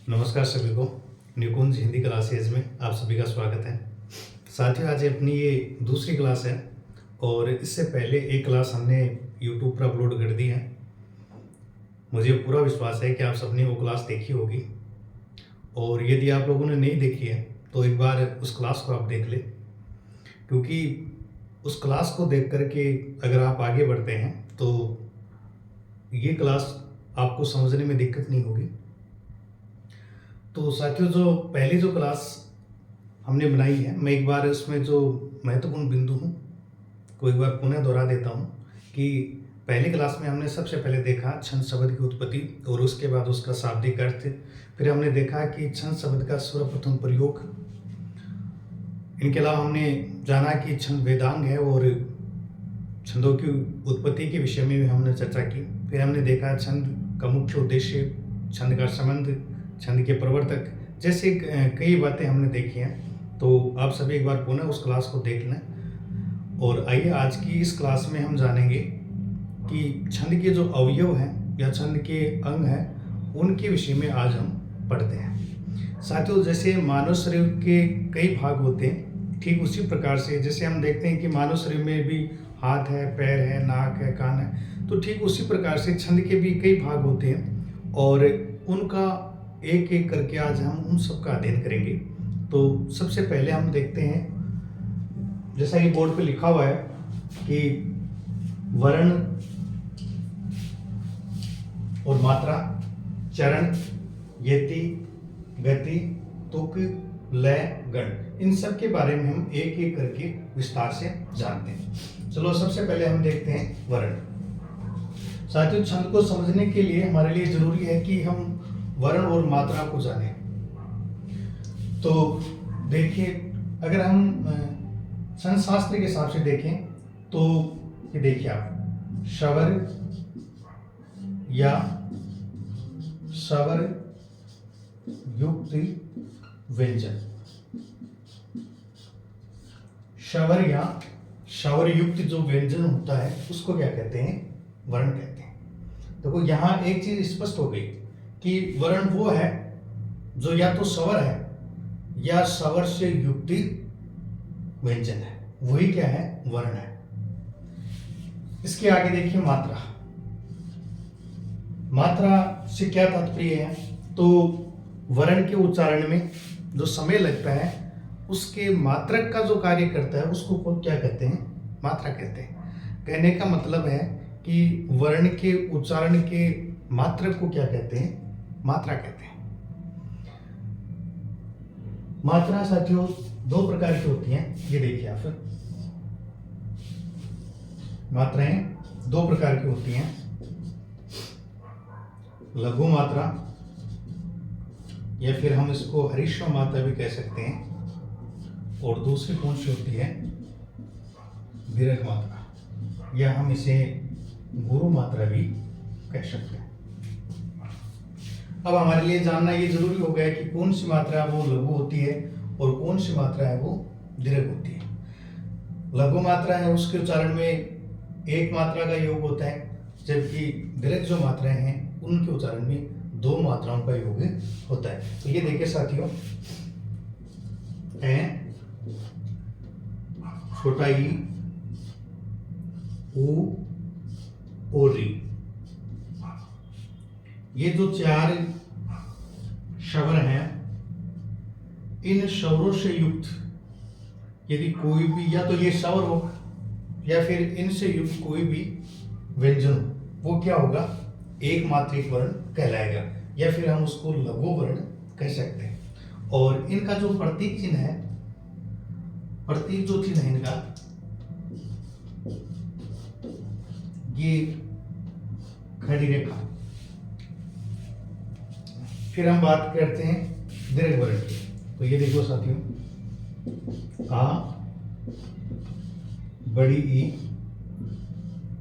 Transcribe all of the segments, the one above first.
नमस्कार सभी को। निकुंज हिंदी क्लासेज में आप सभी का स्वागत है। साथियों, आज अपनी ये दूसरी क्लास है और इससे पहले एक क्लास हमने यूट्यूब पर अपलोड कर दी है। मुझे पूरा विश्वास है कि आप सबने वो क्लास देखी होगी और यदि आप लोगों ने नहीं देखी है तो एक बार उस क्लास को आप देख लें, क्योंकि उस क्लास को देख करके अगर आप आगे बढ़ते हैं तो ये क्लास आपको समझने में दिक्कत नहीं होगी। तो साथियों, जो क्लास हमने बनाई है, मैं एक बार इसमें जो महत्वपूर्ण बिंदु हूँ को एक बार पुनः दोहरा देता हूँ कि पहली क्लास में हमने सबसे पहले देखा छंद शब्द की उत्पत्ति और उसके बाद उसका शाब्दिक अर्थ। फिर हमने देखा कि छंद शब्द का सर्वप्रथम प्रयोग। इनके अलावा हमने जाना कि छंद वेदांग है और छंदों की उत्पत्ति के विषय में भी हमने चर्चा की। फिर हमने देखा छंद का मुख्य उद्देश्य, छंद का संबंध, छंद के प्रवर्तक, जैसे कई बातें हमने देखी हैं। तो आप सभी एक बार पुनः उस क्लास को देख लें। और आइए आज की इस क्लास में हम जानेंगे कि छंद के जो अवयव हैं या छंद के अंग हैं उनके विषय में आज हम पढ़ते हैं। साथियों, जैसे मानव शरीर के कई भाग होते हैं, ठीक उसी प्रकार से जैसे हम देखते हैं कि मानव शरीर में भी हाथ है, पैर है, नाक है, कान है, तो ठीक उसी प्रकार से छंद के भी कई भाग होते हैं और उनका एक एक करके आज हम उन सब का अध्ययन करेंगे। तो सबसे पहले हम देखते हैं, जैसा कि बोर्ड पे लिखा हुआ है कि वर्ण और मात्रा, चरण, यति, गति, तुक, लय, गण, इन सब के बारे में हम एक एक करके विस्तार से जानते हैं। चलो सबसे पहले हम देखते हैं वर्ण। साथियों, छंद को समझने के लिए हमारे लिए जरूरी है कि हम वर्ण और मात्रा को जाने। तो देखिए, अगर हम छंद शास्त्र के हिसाब से देखें तो ये देखिए आप, स्वर या स्वर युक्त व्यंजन, स्वर या स्वर युक्त जो व्यंजन होता है उसको क्या कहते हैं? वर्ण कहते हैं। देखो, यहाँ एक चीज स्पष्ट हो गई कि वर्ण वो है जो या तो स्वर है या स्वर से युक्त व्यंजन है, वही क्या है? वर्ण है। इसके आगे देखिए मात्रा। मात्रा से क्या तात्पर्य है? तो वर्ण के उच्चारण में जो समय लगता है उसके मात्रक का जो कार्य करता है उसको क्या कहते हैं? मात्रा कहते हैं। कहने का मतलब है कि वर्ण के उच्चारण के मात्रक को क्या कहते हैं? मात्रा कहते हैं। मात्रा साथियों दो प्रकार की होती हैं, ये देखिए आप। मात्राएं दो प्रकार की होती हैं, लघु मात्रा या फिर हम इसको हरीश्व मात्रा भी कह सकते हैं, और दूसरी कौन सी होती है? दीर्घ मात्रा, या हम इसे गुरु मात्रा भी कह सकते हैं। अब हमारे लिए जानना ये जरूरी हो गया कि कौन सी मात्रा वो लघु होती है और कौन सी मात्रा है वो दीर्घ होती है। लघु मात्रा है उसके उच्चारण में एक मात्रा का योग होता है, जबकि दीर्घ जो मात्राएं हैं उनके उच्चारण में दो मात्राओं का योग होता है। तो ये देखिए साथियों, ए, छोटा ई, ऊ, और री, ये जो चार स्वर हैं, इन स्वरों से युक्त यदि कोई भी, या तो ये स्वर हो या फिर इनसे युक्त कोई भी व्यंजन हो, वो क्या होगा? एक मात्रिक वर्ण कहलाएगा, या फिर हम उसको लघु वर्ण कह सकते हैं। और इनका जो प्रतीक चिन्ह है, प्रतीक जो चिन्ह है इनका, ये खड़ी रेखा। फिर हम बात करते हैं दीर्घ वर्ण की। तो ये देखो साथियों, आ, बड़ी ई,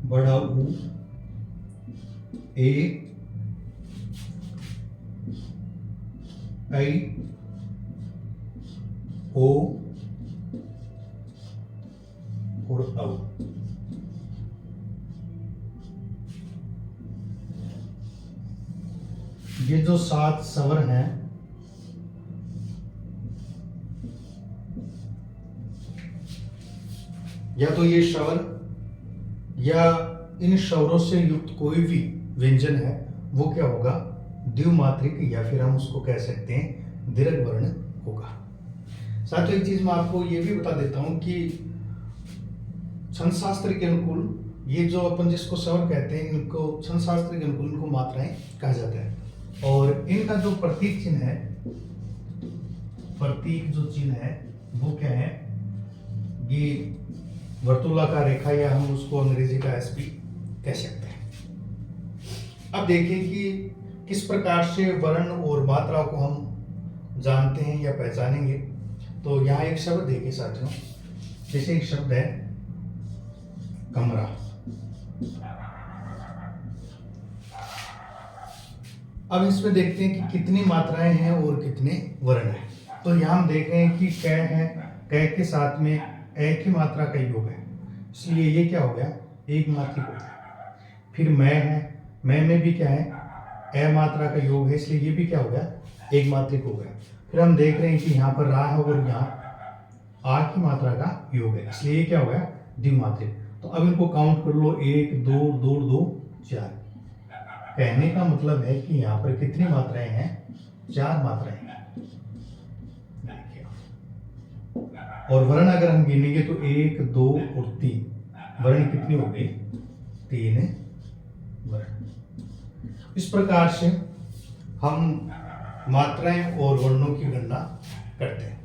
बड़ा ऊ, ए, आई, ओ और औ। ये जो 7 स्वर हैं या तो ये स्वर या इन स्वरों से युक्त कोई भी व्यंजन है वो क्या होगा, द्विमात्रिक, या फिर हम उसको कह सकते हैं दीर्घ वर्ण होगा। साथ ही एक चीज मैं आपको ये भी बता देता हूं कि छंदशास्त्र के अनुकूल ये जो अपन जिसको स्वर कहते हैं, इनको छंदशास्त्र के अनुकूल इनको मात्राएं कहा जाता है। और इनका जो प्रतीक चिन्ह है, प्रतीक जो चिन्ह है वो क्या है, ये वर्तुलाकार रेखा, या हम उसको अंग्रेजी का एसपी कह सकते हैं। अब देखिए कि किस प्रकार से वर्ण और मात्रा को हम जानते हैं या पहचानेंगे। तो यहाँ एक शब्द देखिए साथियों, जैसे एक शब्द है कमरा। अब इसमें देखते हैं कि कितनी मात्राएं हैं और कितने वर्ण हैं। तो यहाँ हम देख रहे हैं कि क है, क के साथ में एक ही मात्रा का योग है, इसलिए ये क्या हो गया, एक मात्रिक हो गया। फिर मैं है, मैं में भी क्या है, ए मात्रा का योग है, इसलिए ये भी क्या हो गया, एक मात्रिक हो गया। फिर हम देख रहे हैं कि यहाँ पर रा है और यहाँ आ की मात्रा का योग है, इसलिए ये क्या हो गया, द्विमात्रिक। तो अब इनको काउंट कर लो, 1 2 2 2 4। कहने का मतलब है कि यहाँ पर कितनी मात्राएं हैं, 4 मात्राएं हैं। और वर्ण अगर हम गिनेंगे तो 1 2 और 3 वर्ण कितनी हो गई, 3 वर्ण। इस प्रकार से हम मात्राएं और वर्णों की गणना करते हैं।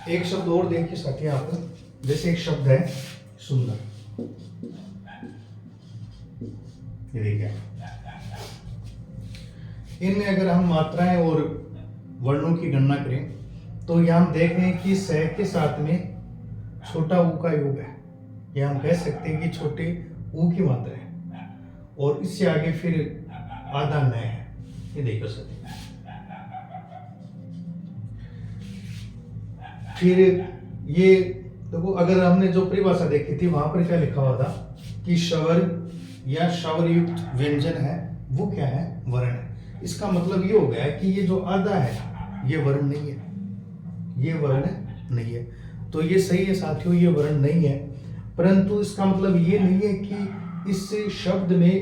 एक शब्द और देखिए साथी आप, जैसे एक शब्द है सुंदर, ये देखिए, इनमें अगर हम मात्राएं और वर्णों की गणना करें तो यहाँ हम देख रहे हैं कि स के साथ में छोटा ऊ का योग है, या हम कह सकते हैं कि छोटे ऊ की मात्रा है, और इससे आगे फिर आधा न है, ये देखो सर। फिर ये देखो, अगर हमने जो परिभाषा देखी थी वहां पर क्या लिखा हुआ था कि स्वर या स्वर युक्त व्यंजन है वो क्या है, वर्ण है। इसका मतलब ये हो गया कि ये जो आधा है ये वर्ण नहीं है, ये वर्ण नहीं है। तो ये सही है साथियों, ये वर्ण नहीं है, परंतु इसका मतलब ये नहीं है कि इस शब्द में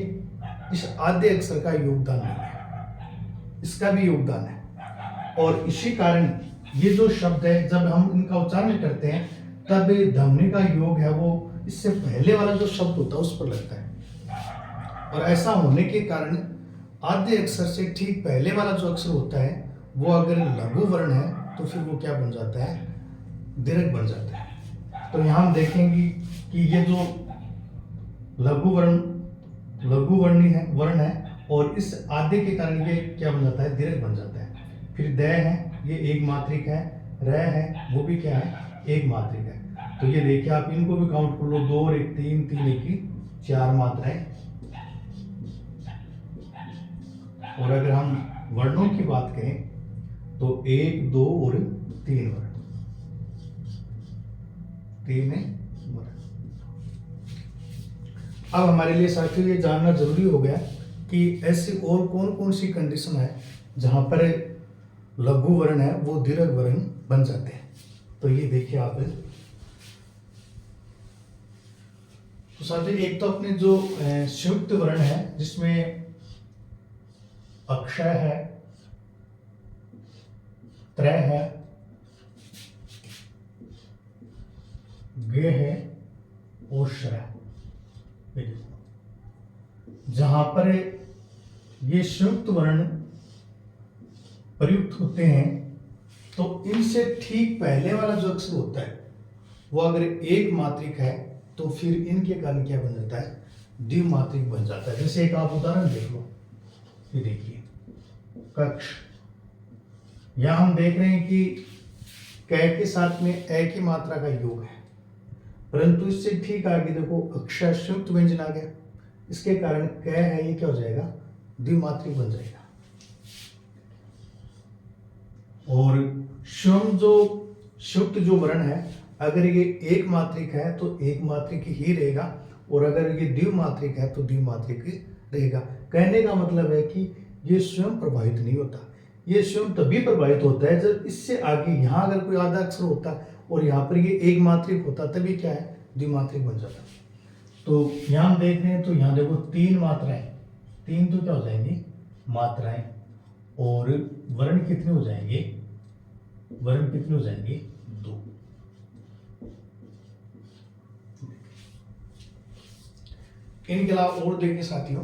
इस आधे अक्षर का योगदान नहीं है, इसका भी योगदान है। और इसी कारण ये जो शब्द है, जब हम इनका उच्चारण करते हैं तब ध्वनि का योग है वो इससे पहले वाला जो शब्द होता है उस पर लगता है। और ऐसा होने के कारण आद्य अक्षर से ठीक पहले वाला जो अक्षर होता है वो अगर लघु वर्ण है तो फिर वो क्या बन जाता है, दीर्घ बन जाता है। तो यहाँ हम देखेंगे कि ये जो लघु वर्ण है और इस आधे के कारण ये क्या बन जाता है, दीर्घ बन जाता है। फिर द है, ये एक मात्रिक है, र है वो भी क्या है, एक मात्रिक है। तो ये देखिए आप इनको भी काउंट कर लो, 2 और 1 3 3 1 4 मात्राएं। और अगर हम वर्णों की बात करें तो 1 2 और 3 वर्ण, 3 वर्ण। अब हमारे लिए साथियों ये जानना जरूरी हो गया कि ऐसी और कौन कौन सी कंडीशन है जहां पर लघु वर्ण है वो दीर्घ वर्ण बन जाते हैं। तो ये देखिए आप, तो साथियों एक तो अपने जो संयुक्त वर्ण है जिसमें अक्षय है, त्रय है, गे है और श है। जहां पर ये संयुक्त वर्ण प्रयुक्त होते हैं तो इनसे ठीक पहले वाला जो अक्षर होता है वो अगर एक मात्रिक है तो फिर इनके कारण क्या बन जाता है, द्विमात्रिक बन जाता है। जैसे एक आप उदाहरण देख लो, ये देखिए कक्ष, यहां हम देख रहे हैं कि क के साथ में ए की मात्रा का योग है, परंतु इससे ठीक आगे देखो अक्षर संयुक्त व्यंजन आ गया, इसके कारण क है ये क्या हो जाएगा, द्विमात्रिक बन जाएगा। और स्वयं जो संयुक्त जो वर्ण है अगर ये एक मात्रिक है तो एक मात्रिक ही रहेगा, और अगर ये द्विमात्रिक है तो द्विमात्रिक रहेगा। कहने का मतलब है कि ये स्वयं प्रभावित नहीं होता, ये स्वयं तभी प्रभावित होता है जब इससे आगे यहाँ अगर कोई आधा अक्षर होता और यहाँ पर ये एक मात्रिक होता, तभी क्या है, द्विमात्रिक बन जाता। तो यहाँ हम देख रहे हैं, तो यहाँ देखो तीन मात्राएं, तीन तो क्या हो जाएंगी, मात्राएं, और वर्ण कितने हो जाएंगे, वर्ण कितने हो जाएंगे, दो। इनके अलावा और देखिए साथियों,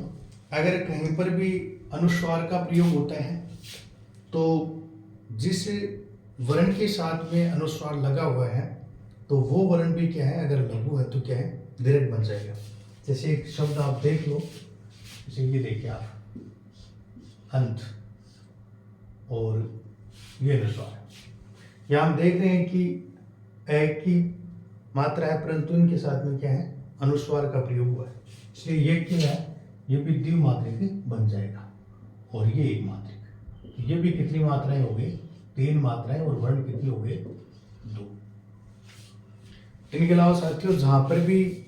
अगर कहीं पर भी अनुस्वार का प्रयोग होता है तो जिस वर्ण के साथ में अनुस्वार लगा हुआ है तो वो वर्ण भी क्या है, अगर लघु है तो क्या है, दीर्घ बन जाएगा। जैसे एक शब्द आप देख लो, जैसे ये देखिए आप, अंत, और ये अनुस्वार है। यहाँ हम देख रहे हैं कि एक की मात्रा है परंतु इनके साथ में क्या है, अनुस्वार का प्रयोग हुआ है, इसलिए ये क्या है, ये भी द्विमात्रिक बन जाएगा, और ये एक मात्रिक। ये भी कितनी मात्राएं हो गई, तीन मात्राएं, और वर्ण कितनी हो गए, दो। इनके अलावा साथियों जहां पर भी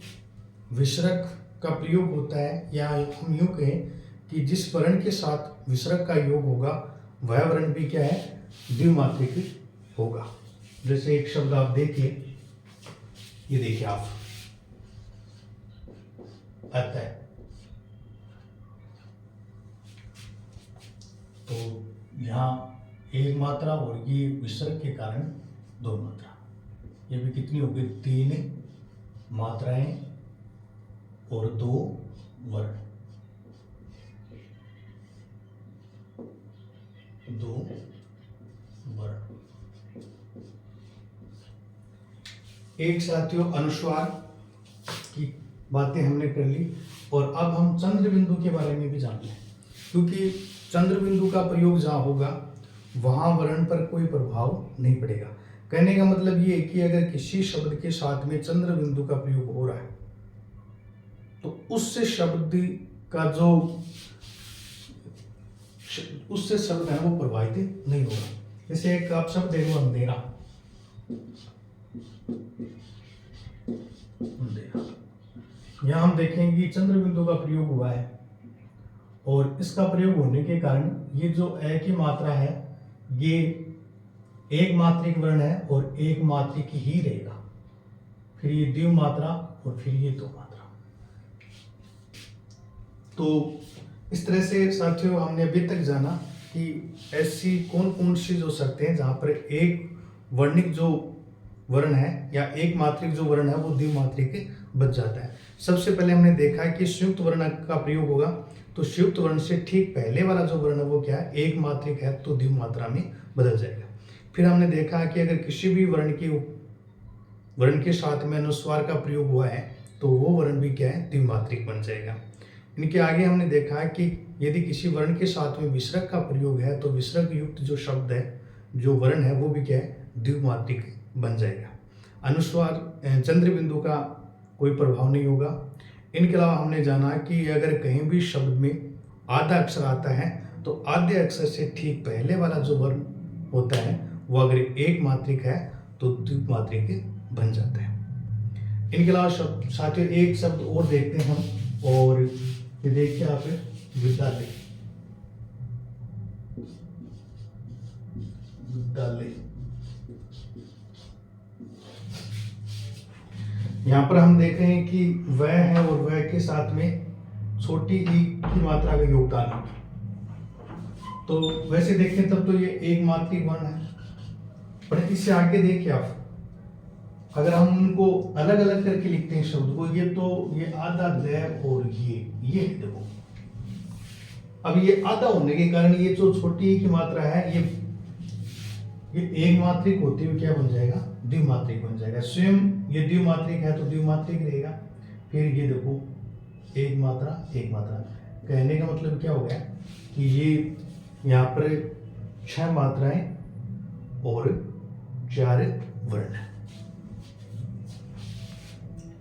विसर्ग का प्रयोग होता है, या हम यूं कहें कि जिस वर्ण के साथ विसर्ग का योग होगा वह वर्ण भी क्या है, द्विमात्रिक होगा। जैसे एक शब्द आप देखिए, ये देखिए आप, अतः, तो यहाँ एक मात्रा और ये विसर्ग के कारण दो मात्रा, ये भी कितनी हो गई, तीन मात्राएं और दो वर्ण, दो वर्ण। एक साथियों अनुस्वार की बातें हमने कर ली, और अब हम चंद्र बिंदु के बारे में भी जान लें, क्योंकि चंद्र बिंदु का प्रयोग जहाँ होगा वहाँ वर्ण पर कोई प्रभाव नहीं पड़ेगा। कहने का मतलब ये है कि अगर किसी शब्द के साथ में चंद्र बिंदु का प्रयोग हो रहा है तो उससे शब्द का जो उससे शब्द है वो प्रभावित नहीं होगा। जैसे एक आप शब्द देखो, अंधेरा, अंधेरा, यहाँ हम देखेंगे कि चंद्र बिंदु का प्रयोग हुआ है, और इसका प्रयोग होने के कारण ये जो एक ही मात्रा है ये एक मात्रिक वर्ण है और एक मात्रिक ही रहेगा, फिर ये द्विमात्रा और फिर ये दो मात्रा। तो इस तरह से साथियों हमने अभी तक जाना कि ऐसी कौन कौन सी जो शर्तें हैं जहाँ पर एक वर्णिक जो वर्ण है या एक मात्रिक जो वर्ण है वो द्विमात्रिक बच जाता है। सबसे पहले हमने देखा कि संयुक्त वर्ण का प्रयोग होगा, तो संयुक्त वर्ण से ठीक पहले वाला जो वर्ण है वो क्या है, एक मात्रिक है तो द्विमात्रा में बदल जाएगा। फिर हमने देखा कि अगर किसी भी वर्ण के साथ में अनुस्वार का प्रयोग हुआ है तो वो वर्ण भी क्या है, द्विमात्रिक बन जाएगा। इनके आगे हमने देखा कि यदि किसी वर्ण के साथ में विसर्ग का प्रयोग है तो विसर्ग युक्त जो शब्द है, जो वर्ण है वो भी क्या है, द्विमात्रिक बन जाएगा। अनुस्वार चंद्र बिंदु का कोई प्रभाव नहीं होगा। इनके अलावा हमने जाना कि अगर कहीं भी शब्द में आधा अक्षर आता है तो आधे अक्षर से ठीक पहले वाला जो वर्ण होता है वो अगर एक मात्रिक है तो द्विमात्रिक बन जाता है। इनके अलावा साथियों एक शब्द और देखते हैं हम, और ये देखिए आप, विद्यालय, विद्यालय। यहाँ पर हम देख रहे हैं कि वह है और वह के साथ में छोटी ई की मात्रा का योगदान है, तो वैसे देखें तब तो ये एक मात्रिक वर्ण है, पर इससे आगे देखिए आप, अगर हम उनको अलग अलग करके लिखते हैं शब्द को, ये तो ये आधा द और ये देखो, अब ये आधा होने के कारण ये जो छोटी की मात्रा है ये एक मात्रिक होते हुए क्या बन जाएगा, द्विमात्रिक बन जाएगा। स्वयं ये द्विमात्रिक है तो द्विमात्रिक रहेगा। फिर ये देखो एक मात्रा एक मात्रा, कहने का मतलब क्या हो गया कि ये यहाँ पर 6 मात्राएं और 4 वर्ण है।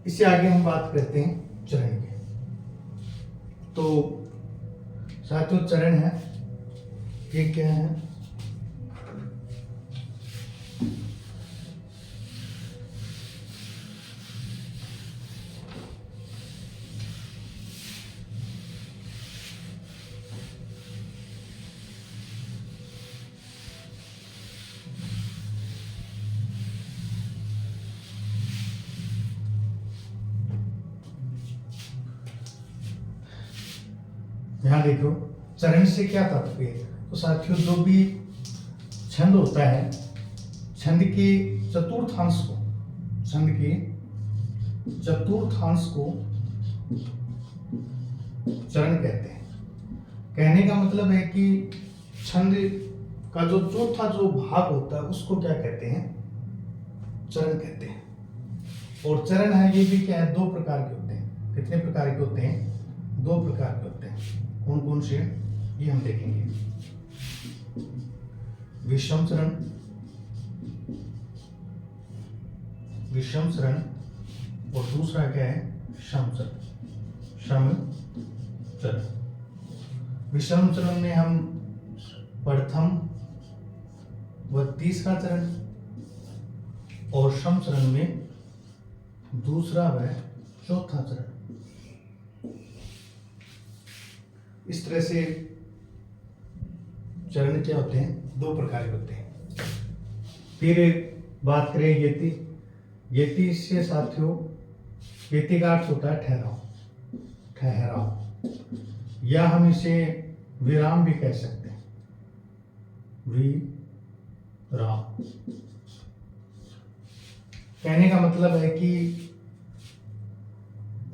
इससे आगे हम बात करते हैं चरण की। तो साथियों चरण है, ये क्या है, यहाँ देखो चरण से क्या तात्पर्य है। तो साथियों जो भी छंद होता है, छंद के चतुर्थांश को, छंद के चतुर्थांश को चरण कहते हैं। कहने का मतलब है कि छंद का जो चौथा जो भाग होता है उसको क्या कहते हैं, चरण कहते हैं। और चरण है ये भी क्या है, दो प्रकार के होते हैं। कितने प्रकार के होते हैं, दो प्रकार के होते हैं। कौन कौन से, ये हम देखेंगे। विषम चरण, विषम चरण, और दूसरा क्या है, सम चरण, सम चरण। विषम चरण में हम प्रथम व तीसरा चरण, और सम चरण में दूसरा व चौथा चरण। इस तरह से चरण क्या होते हैं, दो प्रकार के होते हैं। फिर बात करें यति। यति से साथियों, यति का अर्थ होता है ठहराव, ठहराव, या हम इसे विराम भी कह सकते हैं, विराम। कहने का मतलब है कि,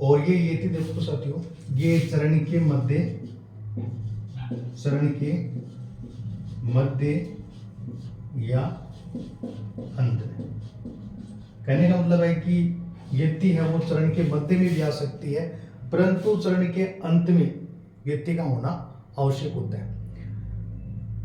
और ये यति देखो साथियों, ये चरण के मध्य, चरण के मध्य या अंत में। कहने का मतलब है कि यति है वो चरण के मध्य में भी आ सकती है, परंतु चरण के अंत में यति का होना आवश्यक होता है।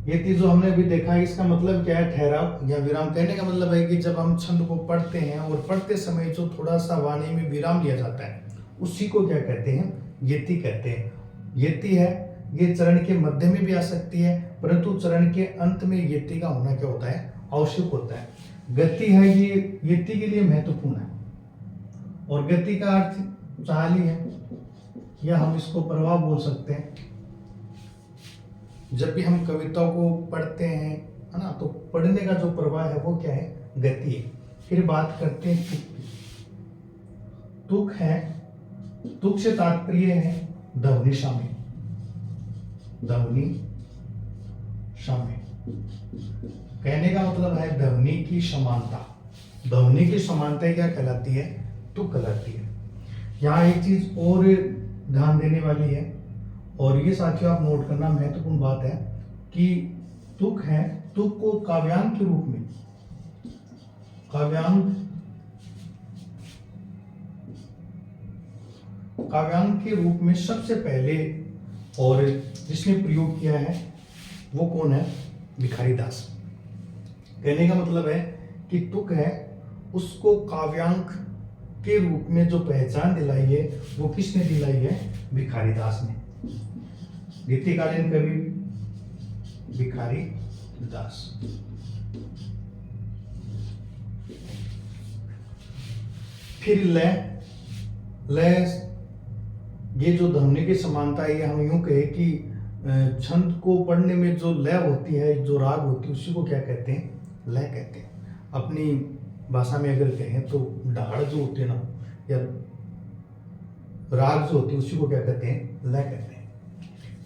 यति जो हमने अभी देखा है, इसका मतलब क्या है, ठहराव या विराम। कहने का मतलब है कि जब हम छंद को पढ़ते हैं और पढ़ते समय जो थोड़ा सा वाणी में विराम लिया जाता है, उसी को क्या कहते हैं, यति कहते हैं। यति है ये चरण के मध्य में भी आ सकती है, परंतु चरण के अंत में यति का होना क्या होता है, आवश्यक होता है। गति है ये यति के लिए महत्वपूर्ण है, और गति का अर्थ चाल ही है, या हम इसको प्रभाव बोल सकते हैं। जब भी हम कविताओं को पढ़ते हैं, है ना, तो पढ़ने का जो प्रवाह है वो क्या है, गति है। फिर बात करते हैं तुक की। तुक है, तुक से तात्पर्य है ध्वनि शामिल, ध्वनि शामिल। कहने का मतलब है ध्वनि की समानता। ध्वनि की समानता क्या कहलाती है, तुक कहलाती है। यहाँ एक चीज और ध्यान देने वाली है, और ये साथियों आप नोट करना, महत्वपूर्ण बात है कि तुक है, तुक को काव्यांग के रूप में, काव्यांग के रूप में सबसे पहले और जिसने प्रयोग किया है वो कौन है, भिखारी दास। कहने का मतलब है कि तुक है उसको काव्यांग के रूप में जो पहचान दिलाई है वो किसने दिलाई है, भिखारी दास ने। नीतिकालीन कवि भिखारी दास। फिर लय, लय ये जो ध्वनि की समानता है, ये हम यूं कहे कि छंद को पढ़ने में जो लय होती है, जो राग होती है, उसी को क्या कहते हैं, लय कहते हैं। अपनी भाषा में अगर कहें तो ढाड़ जो होती है ना, या राग जो होती है, उसी को क्या कहते हैं, लय कहते हैं।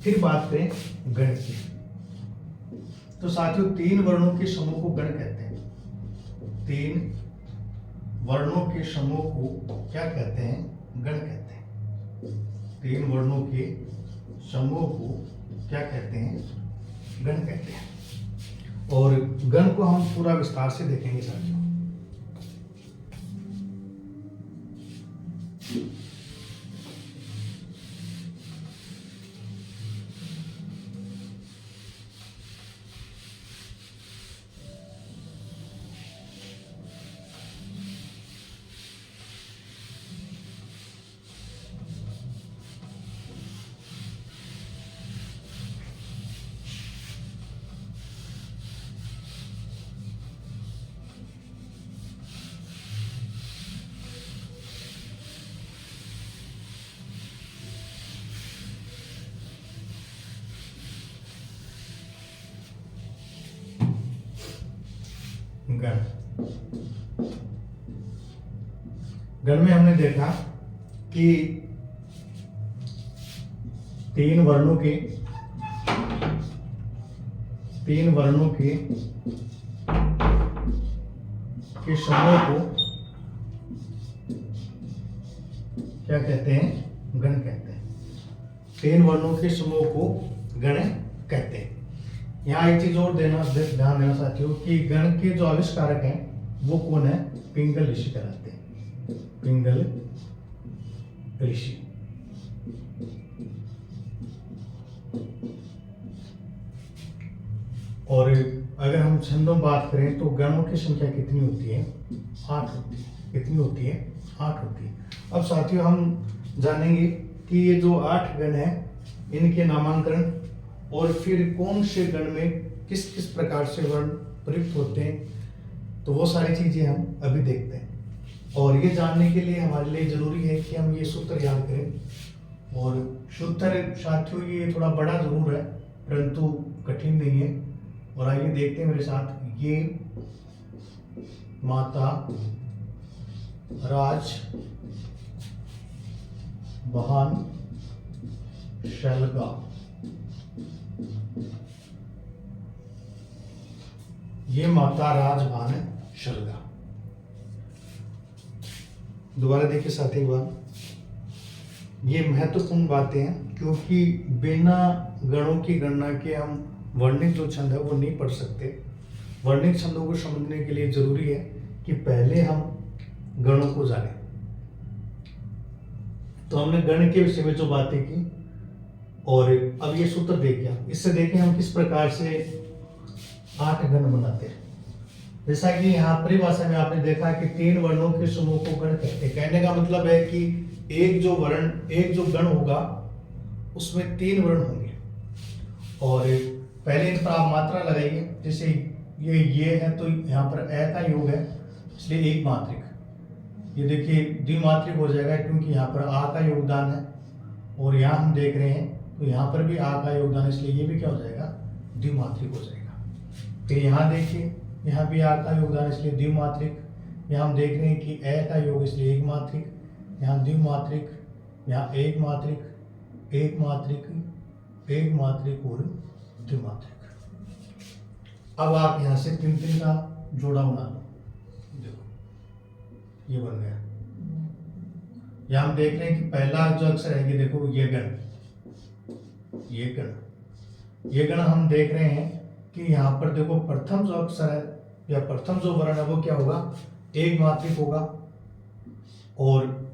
फिर बात करें गण की, तो साथियों तीन वर्णों के समूह को गण कहते हैं। तीन वर्णों के समूह को क्या कहते हैं, गण कहते हैं। तीन वर्णों के समूह को क्या कहते हैं, गण कहते हैं। और गण को हम पूरा विस्तार से देखेंगे साथियों। गण, गण में हमने देखा कि तीन वर्णों के समूह को क्या कहते हैं? गण कहते हैं। तीन वर्णों के समूह को गण कहते हैं। यहाँ एक चीज और ध्यान देना साथियों कि गण के जो आविष्कारक हैं वो कौन है? पिंगल ऋषि कहलाते हैं। पिंगल ऋषि। और अगर हम छंदों में बात करें तो गणों की संख्या कितनी होती है? 8 होती है। कितनी होती है? 8 होती है। अब साथियों हम जानेंगे कि ये जो 8 गण हैं इनके नामांकन और फिर कौन से गण में किस किस प्रकार से वर्ण प्रयुक्त होते हैं, तो वो सारी चीजें हम अभी देखते हैं। और ये जानने के लिए हमारे लिए जरूरी है कि हम ये सूत्र याद करें। और सूत्र साथियों ये थोड़ा बड़ा जरूर है परंतु कठिन नहीं है। और आइए देखते हैं मेरे साथ। ये माता राज बहान शलगा, ये माता राजभान शलगा। दोबारा देखिए साथी बार, ये महत्वपूर्ण बातें हैं क्योंकि बिना गणों की गणना के हम वर्णिक जो छंद है वो नहीं पढ़ सकते। वर्णिक छंदों को समझने के लिए जरूरी है कि पहले हम गणों को जानें। तो हमने गण के विषय में जो बातें की और अब ये सूत्र देखिए, इससे देखें हम किस प्रकार से 8 गण बनाते हैं। जैसा कि यहाँ परिभाषा में आपने देखा कि 3 वर्णों के समूह को गण कहते हैं। कहने का मतलब है कि एक जो गण होगा उसमें 3 वर्ण होंगे और पहले इन पर आप मात्रा लगाइए। जैसे ये है तो यहाँ पर ए का योग है इसलिए एक मात्रिक। ये देखिए द्विमात्रिक हो जाएगा क्योंकि यहाँ पर आ का योगदान है और यहाँ हम देख रहे हैं तो यहाँ पर भी आ का योगदान, इसलिए ये भी क्या हो जाएगा? द्विमात्रिक हो जाएगा। फिर यहाँ देखिए यहाँ भी आ का योगदान इसलिए द्विमात्रिक। यहाँ हम देख रहे हैं कि ए का योग इसलिए एक मात्रिक, यहाँ द्विमात्रिक, यहाँ एक मात्रिक, एक मात्रिक, एक मात्रिक और द्विमात्रिक। अब आप यहाँ से 3-3 का जोड़ा बना लो। देखो ये बन गया। यहाँ हम देख रहे हैं कि पहला जो अक्षर है ये देखो ये गण हम देख रहे हैं कि यहाँ पर देखो प्रथम जो अक्षर है या प्रथम जो वर्ण है वो क्या होगा? एक मात्रिक होगा और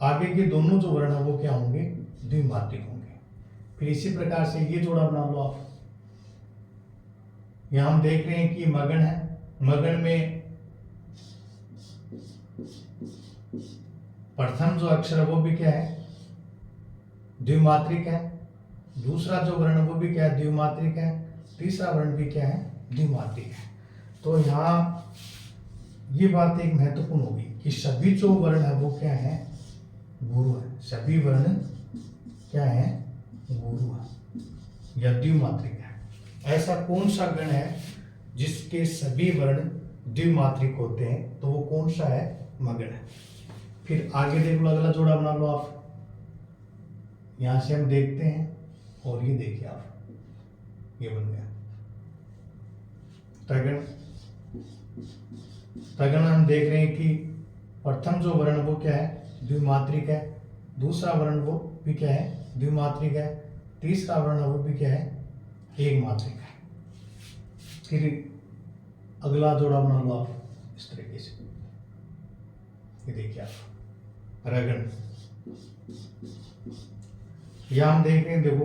आगे के दोनों जो वर्ण है वो क्या होंगे? द्विमात्रिक होंगे। फिर इसी प्रकार से ये जोड़ा बना लो आप। यहाँ हम देख रहे हैं कि मगन है, मगन में प्रथम जो अक्षर है वो भी क्या है? द्विमात्रिक है। दूसरा जो वर्ण वो भी क्या है? द्विमात्रिक है। तीसरा वर्ण भी क्या है? द्विमात्रिक है। तो यहाँ ये बात एक महत्वपूर्ण होगी कि सभी जो वर्ण है वो क्या है? गुरु है। सभी वर्ण क्या है? गुरु है या द्विमात्रिक है। ऐसा कौन सा गण है जिसके सभी वर्ण द्विमात्रिक होते हैं? तो वो कौन सा है? मगन है। फिर आगे देख लो, अगला जोड़ा बना लो आप। यहां से हम देखते हैं और ये देखिए आप, ये बन गया तगन। तगन हम देख रहे हैं कि प्रथम जो वर्ण वो क्या है? द्विमात्रिक है। दूसरा वर्ण वो भी क्या है? द्विमात्रिक है। तीसरा वर्ण वो भी क्या है? एक मात्रिक है। फिर अगला जोड़ा बना लो आप इस तरीके से, ये देखिए आप रगन। यहां हम देख रहे हैं, देखो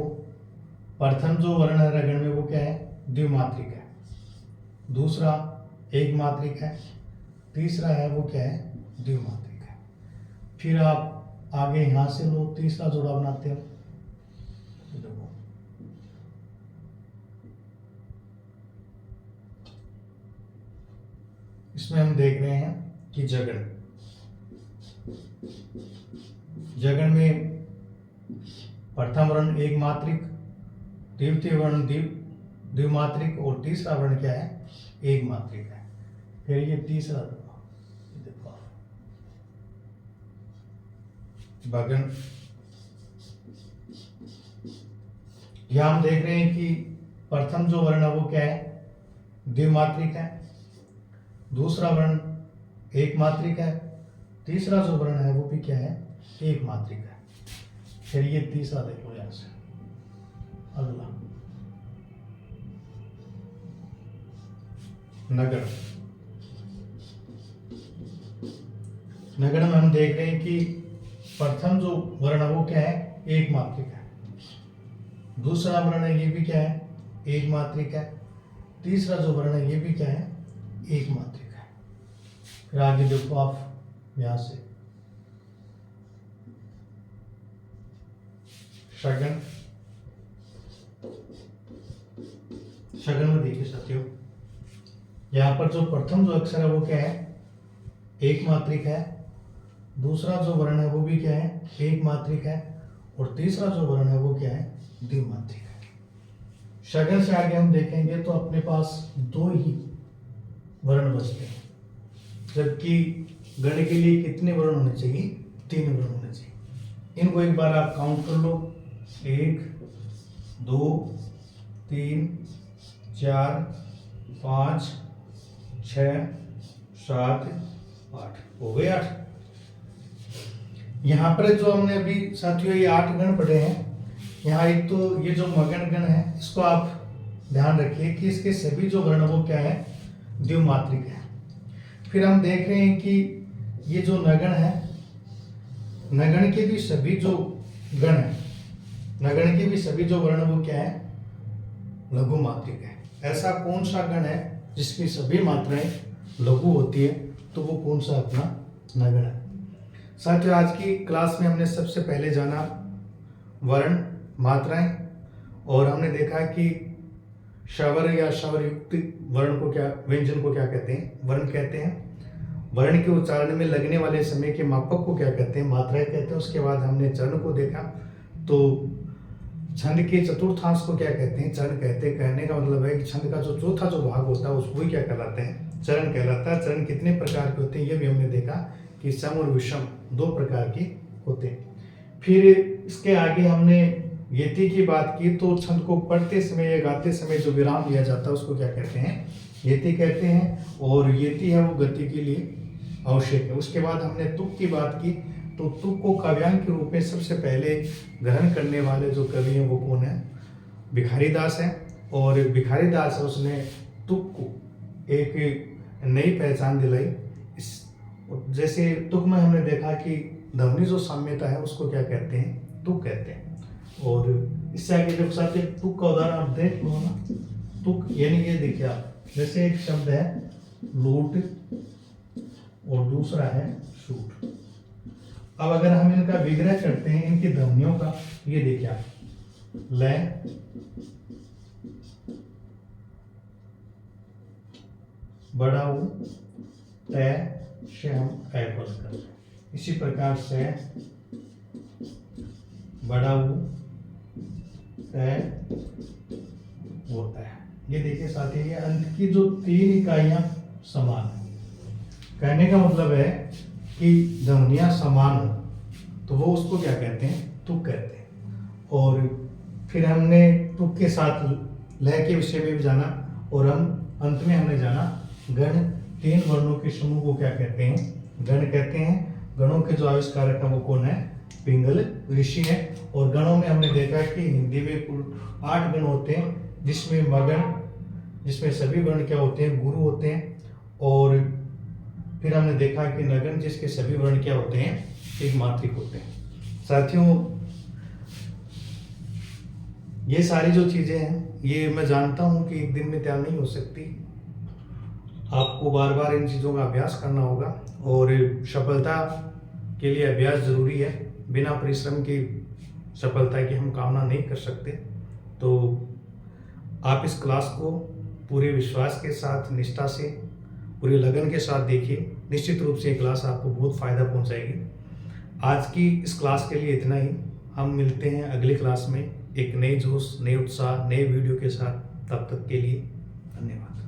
प्रथम जो वर्ण है रगन में वो क्या है? द्विमात्रिक है। दूसरा एक मात्रिक है। तीसरा है वो क्या है? द्विमात्रिक है। फिर आप आगे यहां से लो, तीसरा जोड़ा बनाते हो। देखो इसमें हम देख रहे हैं कि जगन, जगन में प्रथम वर्ण एक मात्रिक, द्वितीय वर्ण द्विमात्रिक और तीसरा वर्ण क्या है? एक मात्रिक है। फिर ये तीसरा देखो भगन, यहाँ हम देख रहे हैं कि प्रथम जो वर्ण है वो क्या है, द्विमात्रिक है, दूसरा वर्ण एक मात्रिक है, तीसरा जो वर्ण है वो भी क्या है, एक मात्रिक है। फिर ये तीसरा देखो यहां से, अगला नगण। नगण में हम देख रहे हैं कि प्रथम जो वर्ण है वो क्या है, एक मात्रिक है, दूसरा वर्ण है ये भी क्या है, एक मात्रिक है, तीसरा जो वर्ण है ये भी क्या है, एक मात्रिक है। फिर आगे देखो आप यहां से शगन। शगन में देखिए साथियों, यहां पर जो प्रथम जो अक्षर है वो क्या है, एक मात्रिक है, दूसरा जो वर्ण है वो भी क्या है, एक मात्रिक है, और तीसरा जो वर्ण है वो क्या है, द्विमात्रिक है। शगन से आगे हम देखेंगे तो अपने पास दो ही वर्ण बचते हैं, जबकि गण के लिए कितने वर्ण होने चाहिए, 3 वर्ण होने चाहिए। इनको एक बार आप काउंट कर लो, 1 2 3 4 5 6 7 8, हो गए 8। यहाँ पर जो हमने अभी साथियों ये 8 गण पढ़े हैं, यहाँ एक तो ये जो मगन गण है इसको आप ध्यान रखिए कि इसके सभी जो वर्ण वो क्या है, द्विमात्रिक है। फिर हम देख रहे हैं कि ये जो नगण है, नगण के भी सभी जो गण है, नगण के भी सभी जो वर्ण वो क्या है, लघु मात्रिक है। ऐसा कौन सा गण है जिसकी सभी मात्राएं लघु होती है, तो वो कौन सा अपना नगण है। साथियों आज की क्लास में हमने सबसे पहले जाना वर्ण, मात्राएं, और हमने देखा कि शवर या शवर युक्त वर्ण को क्या, व्यंजन को क्या कहते हैं, वर्ण कहते हैं। वर्ण के उच्चारण में लगने वाले समय के मापक को क्या कहते हैं, मात्राएं कहते हैं। उसके बाद हमने चरण को देखा, तो छंद के चतुर्थांश को क्या कहते हैं, चरण कहते हैं। कहने का मतलब है कि छंद का जो चौथा जो भाग होता है उसको ही क्या कहलाते हैं, चरण कहलाता है। चरण कितने प्रकार के होते हैं ये भी हमने देखा कि सम और विषम 2 प्रकार के होते हैं। फिर इसके आगे हमने यति की बात की, तो छंद को पढ़ते समय या गाते समय जो विराम दिया जाता है उसको क्या कहते हैं, यति कहते हैं, और यति है वो गति के लिए आवश्यक है। उसके बाद हमने तुक की बात की, तो तुक को काव्यांग के रूप में सबसे पहले ग्रहण करने वाले जो कवि हैं वो कौन है, भिखारी दास है। और भिखारी दास है उसने तुक को एक नई पहचान दिलाई। इस जैसे तुक में हमने देखा कि ध्वनि जो साम्यता है उसको क्या कहते हैं, तुक कहते हैं। और इससे आगे जब साथ एक तुक का उदाहरण आप देख लो ना, तुक यानी ये देखिए आप, जैसे एक शब्द है लूट और दूसरा है शूट। अब अगर हम इनका विग्रह करते हैं, इनकी ध्वनियों का, ये देखिए आप, लय, बड़ा ऊ, तय, से हम ऐपल करते हैं। इसी प्रकार से बड़ा ऊ, तय होता है। ये देखिए साथ ही ये अंत की जो 3 इकाइयां समान है। कहने का मतलब है कि ध्वनियां समान हो तो वो उसको क्या कहते हैं, तुक कहते हैं। और फिर हमने तुक के साथ लय के विषय में भी जाना, और हम अंत में हमने जाना गण। 3 वर्णों के समूह को क्या कहते हैं, गण कहते हैं। गणों के जो आविष्कारक है वो कौन है, पिंगल ऋषि है। और गणों में हमने देखा कि हिंदी में कुल 8 गण होते हैं, जिसमें मगन, जिसमें सभी वर्ण क्या होते हैं, गुरु होते हैं। और फिर हमने देखा कि नगन, जिसके सभी वर्ण क्या होते हैं, एक मात्रिक होते हैं। साथियों ये सारी जो चीजें हैं ये मैं जानता हूं कि एक दिन में तैयार नहीं हो सकती, आपको बार बार इन चीज़ों का अभ्यास करना होगा। और सफलता के लिए अभ्यास जरूरी है, बिना परिश्रम की सफलता की हम कामना नहीं कर सकते। तो आप इस क्लास को पूरे विश्वास के साथ, निष्ठा से, पूरी लगन के साथ देखिए। निश्चित रूप से ये क्लास आपको बहुत फ़ायदा पहुंचाएगी। आज की इस क्लास के लिए इतना ही। हम मिलते हैं अगली क्लास में एक नए जोश, नए उत्साह, नए वीडियो के साथ। तब तक के लिए धन्यवाद।